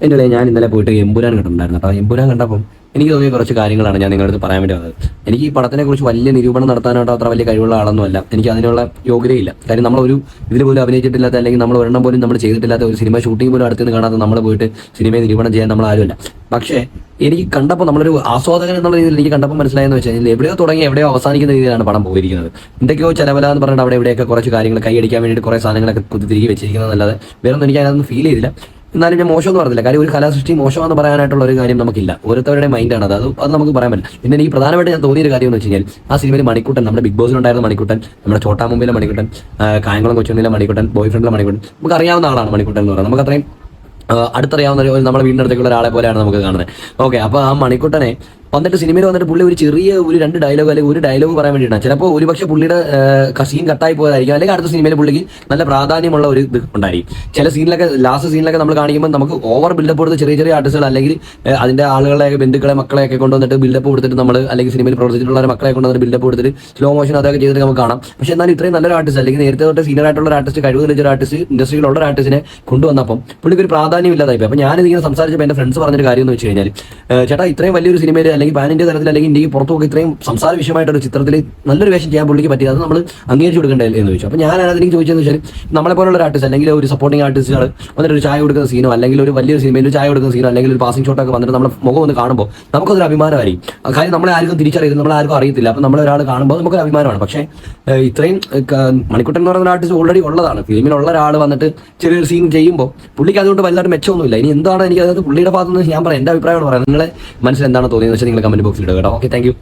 എൻ്റെ ഇടയിൽ ഞാൻ ഇന്നലെ പോയിട്ട് എമ്പുരാൻ കണ്ടിട്ടുണ്ടായിരുന്നു. അപ്പോൾ എമ്പുരാൻ കണ്ടപ്പം എനിക്ക് തോന്നിയ കുറച്ച് കാര്യങ്ങളാണ് ഞാൻ നിങ്ങളുടെ അടുത്ത് പറയാൻ വേണ്ടി വന്നത്. എനിക്ക് ഈ പടത്തിനെ കുറിച്ച് വലിയ നിരൂപണം നടത്താനായിട്ട് അത്ര വലിയ കഴിവുള്ള ആളൊന്നുമല്ല. എനിക്ക് അതിനുള്ള യോഗ്യതയില്ല. കാര്യം നമ്മളൊരു ഇതിൽ പോലും അഭിനയിച്ചിട്ടില്ലാത്ത, അല്ലെങ്കിൽ നമ്മൾ ഒരെണ്ണം പോലും നമ്മൾ ചെയ്തിട്ടില്ലാത്ത ഒരു സിനിമ ഷൂട്ടിംഗ് പോലും അടുത്ത് നിന്ന് കാണാതെ നമ്മൾ പോയിട്ട് സിനിമയെ നിരൂപണം ചെയ്യാൻ നമ്മൾ ആരുമല്ല. പക്ഷേ എനിക്ക് കണ്ടപ്പോൾ നമ്മളൊരു ആസ്വാദകൻ എന്നുള്ള രീതിയിൽ എനിക്ക് കണ്ടപ്പോൾ മനസ്സിലായെന്ന് വെച്ചാൽ എവിടെയോ തുടങ്ങി എവിടെയോ അവസാനിക്കുന്ന രീതിയിലാണ് പടം പോയിരിക്കുന്നത്. എന്തൊക്കെയോ ചിലവല എന്ന് പറഞ്ഞിട്ട് അവിടെ എവിടെയൊക്കെ കുറച്ച് കാര്യങ്ങൾ കൈയടിക്കാൻ വേണ്ടിയിട്ട് കുറേ സാധനങ്ങളൊക്കെ തിരികെ വെച്ചിരിക്കുന്നതല്ലാതെ വേറെ ഒന്നും എനിക്ക് അതിനൊന്നും ഫീൽ ചെയ്തില്ല. എന്നാലും ഞാൻ മോശം എന്ന് പറഞ്ഞില്ല. കാര്യം ഒരു കലാസൃഷ്ടി മോശമെന്ന് പറയാനായിട്ടുള്ള ഒരു കാര്യം നമുക്കില്ല. ഓരോരുത്തരുടെ മൈൻഡാണ് അത് നമുക്ക് പറയാൻ പറ്റില്ല. പിന്നെ എനിക്ക് പ്രധാനമായിട്ട് ഞാൻ തോന്നിയൊരു കാര്യം എന്ന് വെച്ച് കഴിഞ്ഞാൽ ആ സിനിമയിൽ മണിക്കുട്ടൻ, നമ്മുടെ ബിഗ് ബോസിലുണ്ടായിരുന്ന മണിക്കുട്ടൻ, നമ്മുടെ ചോട്ടാ മുംബൈയിലെ മണിക്കുട്ടൻ, കായംകുളം കൊച്ചുണ്ണിയിലെ മണിക്കുട്ടൻ, ബോയ് ഫ്രണ്ടിലെ മണിക്കുട്ടൻ, നമുക്ക് അറിയാവുന്ന ആളാണ് മണിക്കുട്ടൻ എന്ന് പറയുന്നത്. നമുക്ക് അത്രയും അടുത്തറിയാവുന്ന നമ്മുടെ വീടിൻ്റെ അടുത്തേക്കുള്ള ഒരാളെ പോലെയാണ് നമുക്ക് കാണുന്നത്. ഓക്കെ, അപ്പോൾ ആ മണിക്കുട്ടനെ വന്നിട്ട് സിനിമയിൽ വന്നിട്ട് പുള്ളി ഒരു ചെറിയ ഒരു 2 ഡയലോഗ് അല്ലെങ്കിൽ ഒരു ഡയലോഗ് പറയാൻ വേണ്ടിയിട്ടാണ്. ചിലപ്പോൾ ഒരുപക്ഷെ പുള്ളിയുടെ സീൻ കട്ടായി പോയതായിരിക്കും, അല്ലെങ്കിൽ അടുത്ത സിനിമയിൽ പുള്ളിക്ക് നല്ല പ്രാധാന്യമുള്ള ഒരു ഇത് ഉണ്ടായിരിക്കും. ചില സീനിലൊക്കെ ലാസ്റ്റ് സീനിലൊക്കെ നമ്മൾ കാണിക്കുമ്പോൾ നമുക്ക് ഓവർ ബിൽഡപ്പ് കൊടുത്ത് ചെറിയ ചെറിയ ആർട്ടിസ്റ്റുകൾ അല്ലെങ്കിൽ അതിൻ്റെ ആളുകളെ, ബന്ധുക്കളെ, മക്കളെയൊക്കെ കൊണ്ടുവന്നിട്ട് ബിൽഡപ്പ് കൊടുത്തിട്ട് നമ്മൾ, അല്ലെങ്കിൽ സിനിമയിൽ പ്രവർത്തിച്ചിട്ടുള്ള മക്കളെ കൊണ്ടുവന്നിട്ട് ബിൽഡപ്പ് കൊടുത്തിട്ട് സ്ലോ മോഷൻ അതൊക്കെ ചെയ്തിട്ട് നമുക്ക് കാണാം. പക്ഷേ എന്നാലും ഇത്രയും നല്ലൊരു ആർട്ടിസ്റ്റ്, അല്ലെങ്കിൽ നേരത്തെ തൊട്ട് സീനിയർ ആയിട്ടുള്ള ഒരു ആർട്ടിസ്റ്റ്, കഴിവ് തെളിയിച്ച ഒരു ആർട്ടിസ്റ്റ്, ഇൻഡസ്ട്രിയിലുള്ള ഒരു ആർട്ടിസ്റ്റിനെ കൊണ്ടുവന്നപ്പം പുള്ളിക്ക് ഒരു പ്രാധാന്യം ഇല്ലാതായി. അപ്പോൾ ഞാനിതിങ്ങനെ സംസാരിച്ചപ്പോൾ എൻ്റെ ഫ്രണ്ട്സ് പറഞ്ഞൊരു കാര്യം എന്ന് വെച്ച് കഴിഞ്ഞാൽ, ചേട്ടാ ഇത്രയും വലിയൊരു സിനിമയിൽ അല്ലെങ്കിൽ പാൻ ഇന്ത്യ തലത്തിൽ ഇന്ത്യക്ക് പുറത്തൊക്കെ ഇത്രയും സംസാര വിഷയമായിട്ടൊരു ചിത്രത്തിൽ നല്ലൊരു വേഷം ചെയ്യാൻ പുള്ളിക്ക് പറ്റി, അത് നമ്മൾ അംഗീകരിച്ചു കൊടുക്കേണ്ടത് എന്ന് ചോദിച്ചു. അപ്പോൾ ഞാൻ അതിലേക്ക് ചോദിച്ചതെന്ന് വെച്ചാൽ, നമ്മളെ പോലുള്ള ഒരു ആർട്ടിസ്റ്റ് അല്ലെങ്കിൽ ഒരു സപ്പോർട്ടിംഗ് ആർട്ടിസ്റ്റുകൾ വന്നിട്ട് ഒരു ചായ കൊടുക്കുന്ന സീനോ, അല്ലെങ്കിൽ ഒരു വലിയൊരു സിനിമയിൽ ചായ കൊടുക്കുന്ന സീനോ, അല്ലെങ്കിൽ ഒരു പാസിംഗ് ഷോട്ടൊക്കെ വന്നിട്ട് നമ്മുടെ മുഖം ഒന്ന് കാണുമ്പോൾ നമുക്കതൊരു അഭിമാനമായിരിക്കും. കാര്യം നമ്മളെ ആർക്കും തിരിച്ചറിയുന്നത്, നമ്മളെ ആർക്കും അറിയത്തില്ല. അപ്പോൾ നമ്മളൊരാൾ കാണുമ്പോൾ നമുക്കൊരു അഭിമാനമാണ്. പക്ഷേ ഇത്രയും മണിക്കുട്ടൻ എന്ന് പറയുന്ന ആർട്ടിസ്റ്റ് ഓൾറെഡി ഉള്ളതാണ്. ഫിലിമിലുള്ള ഒരാൾ വന്നിട്ട് ചെറിയൊരു സീൻ ചെയ്യുമ്പോൾ പുള്ളിക്ക് അതുകൊണ്ട് വലുതായിട്ട് മെച്ചമൊന്നുമില്ല. ഇനി എന്താണ് എനിക്ക് അതായത് പുള്ളിയുടെ ഭാഗത്തുനിന്ന് ഞാൻ പറയാം, എൻ്റെ അഭിപ്രായമാണ് പറയാം. നിങ്ങളെ മനസ്സിൽ എന്താണ് തോന്നിയെന്ന് വെച്ചാൽ നിങ്ങൾ കമന്റ് ബോക്സിൽ ഇടുക കേട്ടോ. Okay, thank you.